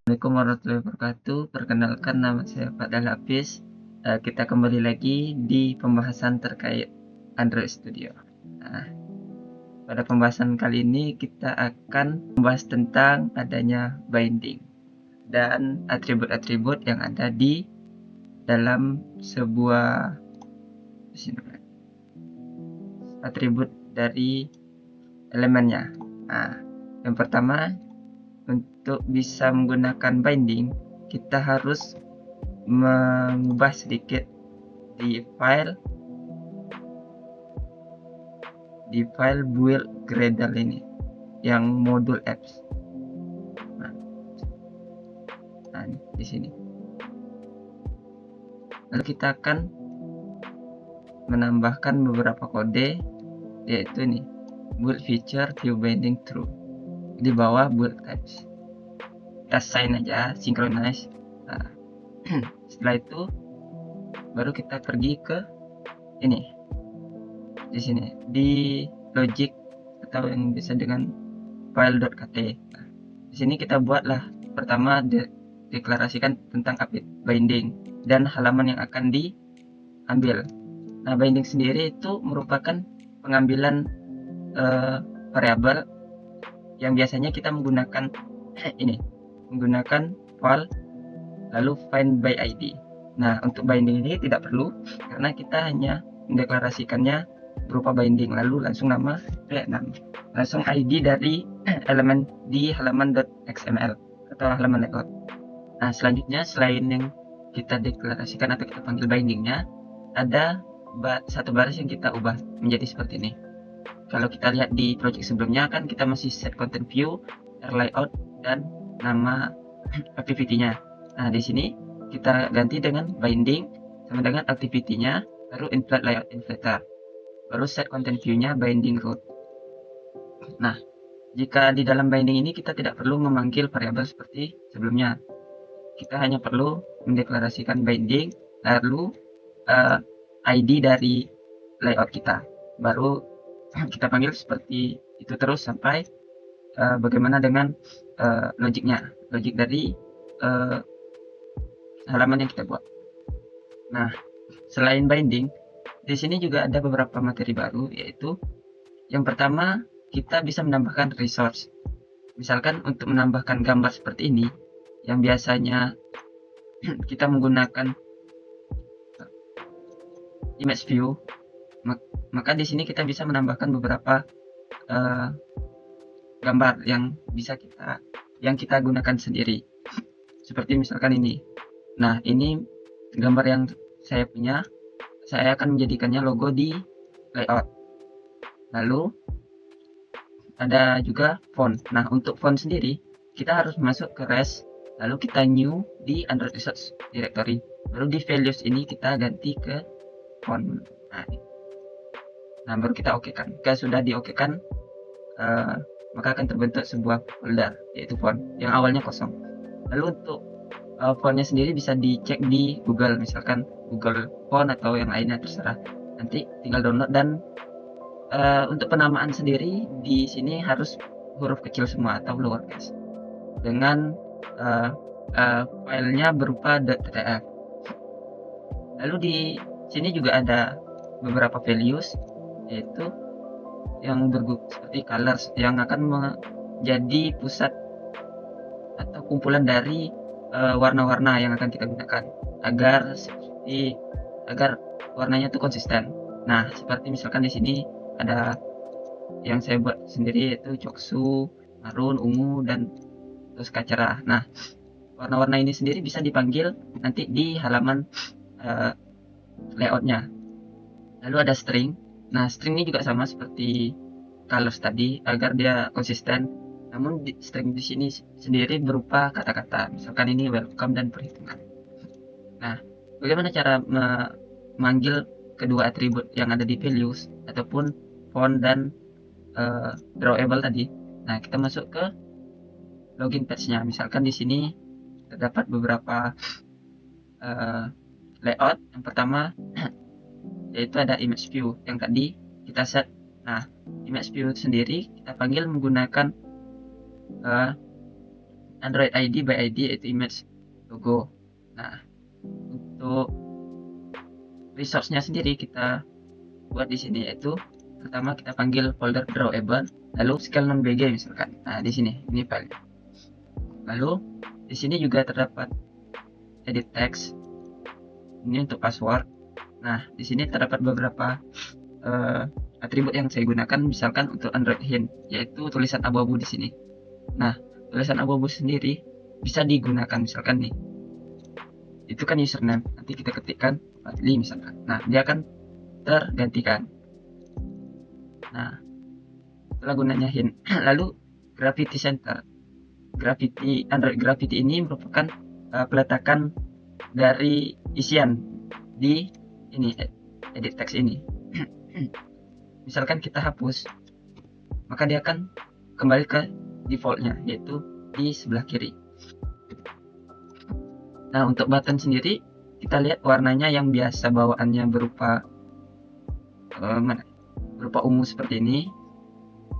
Assalamualaikum warahmatullahi wabarakatuh. Perkenalkan, nama saya Fadal Hafiz. Kita kembali lagi di pembahasan terkait Android Studio. Nah, pada pembahasan kali ini kita akan membahas tentang adanya binding dan atribut-atribut yang ada di dalam sebuah atribut dari elemennya. Nah, yang pertama, untuk bisa menggunakan binding, kita harus mengubah sedikit di file build Gradle ini yang modul apps. Nah, di sini. Lalu kita akan menambahkan beberapa kode, yaitu ini build feature view binding true di bawah build types. Kita assign aja synchronize. Nah, setelah itu baru kita pergi ke ini, di sini di logic atau yang bisa dengan file.kt. Nah, di sini kita buatlah pertama deklarasikan tentang binding dan halaman yang akan diambil. Nah, binding sendiri itu merupakan pengambilan variabel yang biasanya kita menggunakan menggunakan val lalu find by id. Nah, untuk binding ini tidak perlu karena kita hanya mendeklarasikannya berupa binding lalu langsung nama langsung id dari elemen di halaman.xml atau halaman layout. Nah, selanjutnya selain yang kita deklarasikan atau kita panggil bindingnya, ada satu baris yang kita ubah menjadi seperti ini. Kalau kita lihat di project sebelumnya kan kita masih set content view, layout, dan nama activity-nya. Nah, di sini kita ganti dengan binding sama dengan activity-nya, baru inflate layout inflator, baru set content view-nya binding root. Nah, jika di dalam binding ini kita tidak perlu memanggil variabel seperti sebelumnya. Kita hanya perlu mendeklarasikan binding lalu ID dari layout kita, baru kita panggil seperti itu terus sampai bagaimana dengan logik dari halaman yang kita buat. Nah, selain binding, di sini juga ada beberapa materi baru, yaitu yang pertama kita bisa menambahkan resource. Misalkan untuk menambahkan gambar seperti ini yang biasanya kita menggunakan image view, maka di sini kita bisa menambahkan beberapa gambar yang kita gunakan sendiri, seperti misalkan ini. Nah, ini gambar yang saya punya, saya akan menjadikannya logo di layout. Lalu ada juga font. Nah, untuk font sendiri kita harus masuk ke res, lalu kita new di Android Resource Directory, baru di values ini kita ganti ke font. Nah, baru kita okekan. Jika sudah diokekan, maka akan terbentuk sebuah folder, yaitu font yang awalnya kosong. Lalu untuk fontnya sendiri bisa dicek di Google, misalkan Google Font atau yang lainnya, terserah. Nanti tinggal download. Dan untuk penamaan sendiri di sini harus huruf kecil semua atau lowercase dengan filenya berupa .ttf. Lalu di sini juga ada beberapa values, yaitu yang seperti colors yang akan menjadi pusat atau kumpulan dari warna-warna yang akan kita gunakan agar warnanya itu konsisten. Nah, seperti misalkan di sini ada yang saya buat sendiri, yaitu coksu, marun, ungu, dan toska cerah. Nah, warna-warna ini sendiri bisa dipanggil nanti di halaman layoutnya. Lalu ada string. Nah, string ini juga sama seperti colors tadi agar dia konsisten. Namun string di sini sendiri berupa kata-kata. Misalkan ini welcome dan perhitungan. Nah, bagaimana cara memanggil kedua atribut yang ada di values ataupun font dan drawable tadi? Nah, kita masuk ke login page-nya. Misalkan di sini terdapat beberapa layout. Yang pertama yaitu ada image view yang tadi kita set. Nah, image view sendiri kita panggil menggunakan Android ID by ID yaitu image logo. Nah, untuk resource-nya sendiri kita buat di sini, yaitu pertama kita panggil folder drawable, lalu scale non bg misalkan. Nah, di sini ini file. Lalu di sini juga terdapat edit text. Ini untuk password. Nah, di sini terdapat beberapa atribut yang saya gunakan, misalkan untuk Android hint, yaitu tulisan abu-abu di sini. Nah, tulisan abu-abu sendiri bisa digunakan, misalkan nih, itu kan username, nanti kita ketikkan Fadli misalkan. Nah, dia akan tergantikan. Nah, itulah gunanya hint. Lalu Gravity Center. Android Gravity ini merupakan peletakan dari isian di ini edit text ini. Misalkan kita hapus, maka dia akan kembali ke defaultnya, yaitu di sebelah kiri. Nah, untuk button sendiri kita lihat warnanya yang biasa bawaannya berupa ungu seperti ini,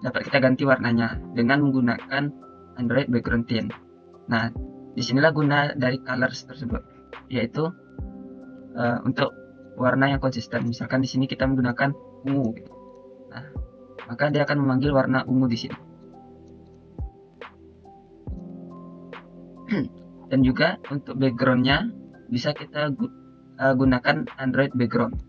dapat kita ganti warnanya dengan menggunakan Android background tint. Nah, disinilah guna dari colors tersebut, yaitu untuk warna yang konsisten. Misalkan di sini kita menggunakan ungu, gitu. Nah, maka dia akan memanggil warna ungu di sini. Dan juga untuk backgroundnya bisa kita gunakan Android background.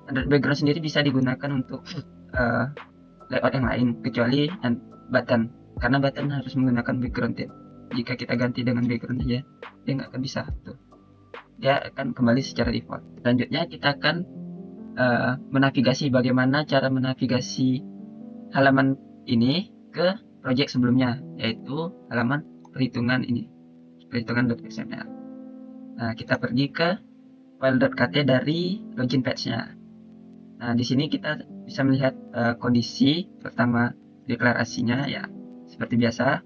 Android background sendiri bisa digunakan untuk layout yang lain kecuali button, karena button harus menggunakan background tint. Jika kita ganti dengan background aja, dia nggak akan bisa tuh. Dia akan kembali secara default. Selanjutnya kita akan menavigasi, bagaimana cara menavigasi halaman ini ke project sebelumnya, yaitu halaman perhitungan ini, perhitungan.xml. Nah, kita pergi ke file.kt dari login page-nya. Nah, di sini kita bisa melihat kondisi pertama deklarasinya, ya seperti biasa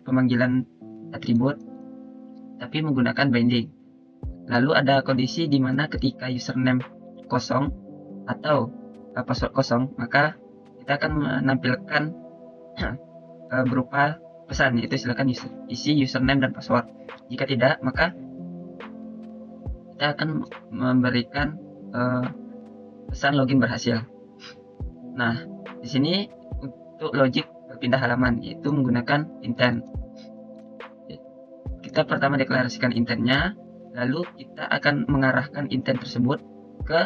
pemanggilan atribut tapi menggunakan binding. Lalu ada kondisi di mana ketika username kosong atau password kosong, maka kita akan menampilkan berupa pesan, yaitu silakan isi username dan password. Jika tidak, maka kita akan memberikan pesan login berhasil. Nah, di sini untuk logic berpindah halaman, yaitu menggunakan intent. Kita pertama deklarasikan intentnya, lalu kita akan mengarahkan intent tersebut ke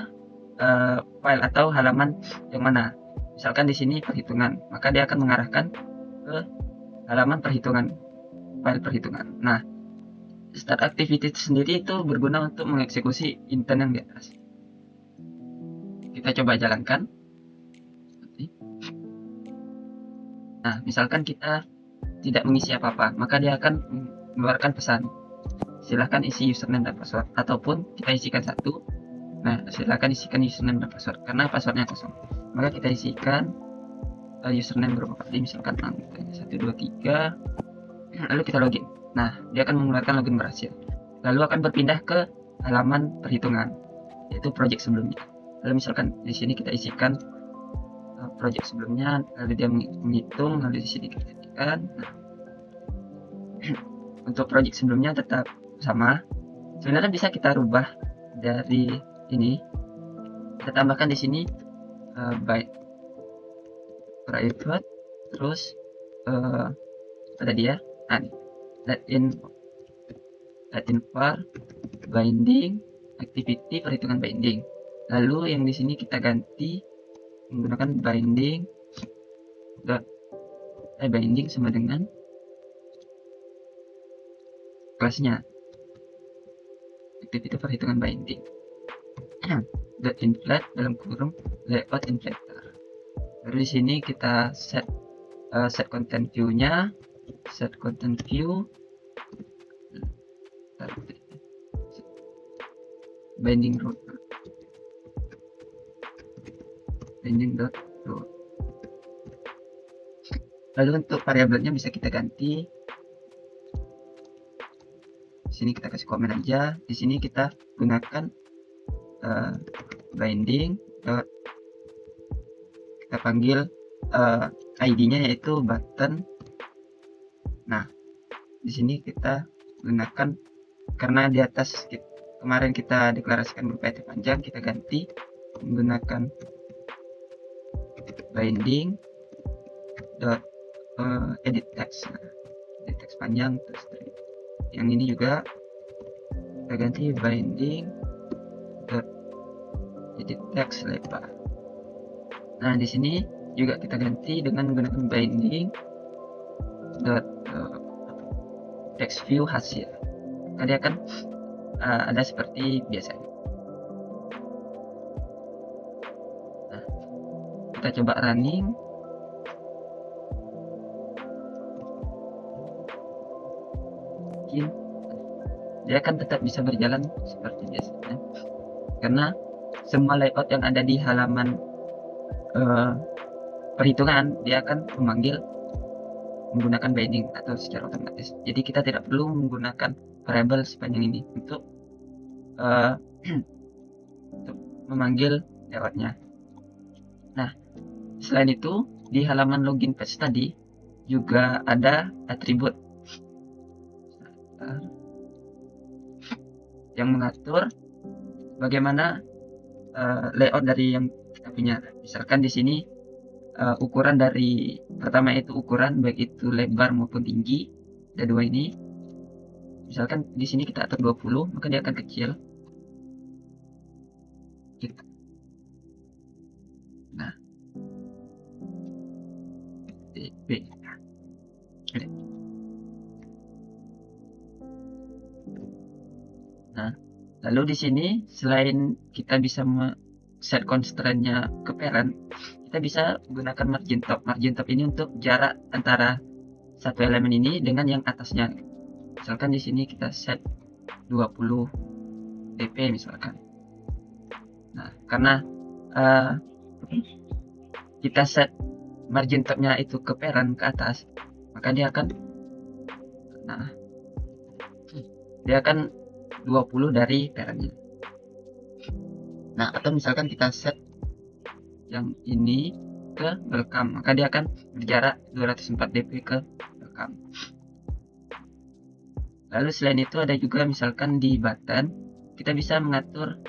file atau halaman yang mana. Misalkan di sini perhitungan, maka dia akan mengarahkan ke halaman perhitungan, file perhitungan. Nah, start activity sendiri itu berguna untuk mengeksekusi intent yang di atas. Kita coba jalankan. Nah, misalkan kita tidak mengisi apa-apa, maka dia akan mengeluarkan pesan, silahkan isi username dan password, ataupun kita isikan satu. Nah, silahkan isikan username dan password karena passwordnya kosong. Maka kita isikan username berupa kali, misalkan 1, 2, 3, lalu kita login. Nah, dia akan mengeluarkan login berhasil. Lalu akan berpindah ke halaman perhitungan, yaitu project sebelumnya. Lalu misalkan di sini kita isikan project sebelumnya, lalu dia menghitung, lalu di sini kita ketikkan. Nah, untuk project sebelumnya tetap sama. Sebenarnya bisa kita rubah dari ini. Kita tambahkan di sini by private, terus ada dia let in var binding activity perhitungan binding. Lalu yang di sini kita ganti menggunakan binding binding sama dengan kelasnya activity perhitungan binding .inflat dalam kurung layout inflator. Lalu di sini kita set content view-nya, set content view binding root binding.root. Lalu untuk variabelnya bisa kita ganti. Di sini kita kasih komen aja. Di sini kita gunakan binding kita panggil ID-nya yaitu button Nah, di sini kita gunakan, karena di atas kemarin kita deklarasikan berupa IT panjang, kita ganti menggunakan binding dot edit text. Nah, edit text panjang terus yang ini juga kita ganti binding dot edit text lebar. Nah, di sini juga kita ganti dengan menggunakan binding dot text view hasil. Nah, dia akan ada seperti biasanya. Nah, kita coba running. Mungkin dia akan tetap bisa berjalan seperti biasanya, karena semua layout yang ada di halaman perhitungan dia akan memanggil menggunakan binding atau secara otomatis. Jadi kita tidak perlu menggunakan variabel sepanjang ini untuk memanggil layoutnya. Nah, selain itu di halaman login page tadi juga ada atribut yang mengatur bagaimana layout dari yang kita punya. Misalkan di sini ukuran dari pertama itu ukuran baik itu lebar maupun tinggi, ada dua ini. Misalkan di sini kita atur 20, maka dia akan kecil. Gitu. Nah, dp. Nah, lalu di sini selain kita bisa set constraint-nya ke parent, kita bisa gunakan margin top. Margin top ini untuk jarak antara satu elemen ini dengan yang atasnya. Misalkan di sini kita set 20 dp misalkan. Nah, karena kita set margin topnya itu ke parent ke atas, maka dia akan dia akan 20 dari parentnya. Nah, atau misalkan kita set yang ini ke welcome, maka dia akan berjarak 204 dp ke welcome. Lalu selain itu ada juga misalkan di button kita bisa mengatur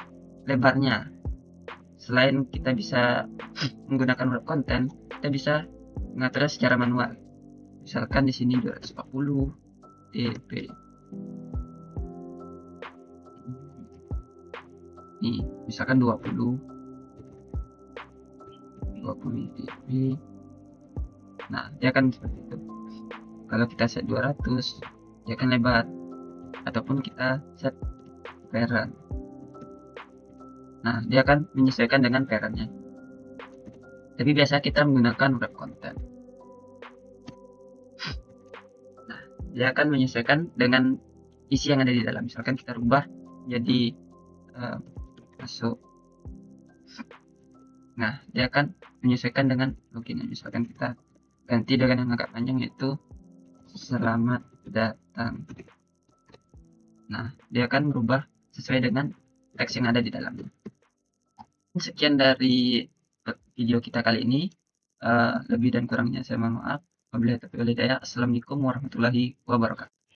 lebarnya. Selain kita bisa menggunakan wrap content, kita bisa mengaturnya secara manual. Misalkan di sini 240 dp. Nih, misalkan 20 dp. Nah, dia akan seperti itu. Kalau kita set 200, dia akan lebar. Ataupun kita set parent. Nah, dia akan menyesuaikan dengan parentnya. Tapi biasa kita menggunakan wrap content. Nah, dia akan menyesuaikan dengan isi yang ada di dalam. Misalkan kita rubah jadi masuk. Nah, dia akan menyesuaikan dengan loginnya. Misalkan kita ganti dengan yang agak panjang, yaitu selamat datang. Nah, dia akan berubah sesuai dengan teks yang ada di dalamnya. Sekian dari video kita kali ini. Lebih dan kurangnya saya mohon maaf. Wabillahi taufiq wal hidayah. Assalamualaikum warahmatullahi wabarakatuh.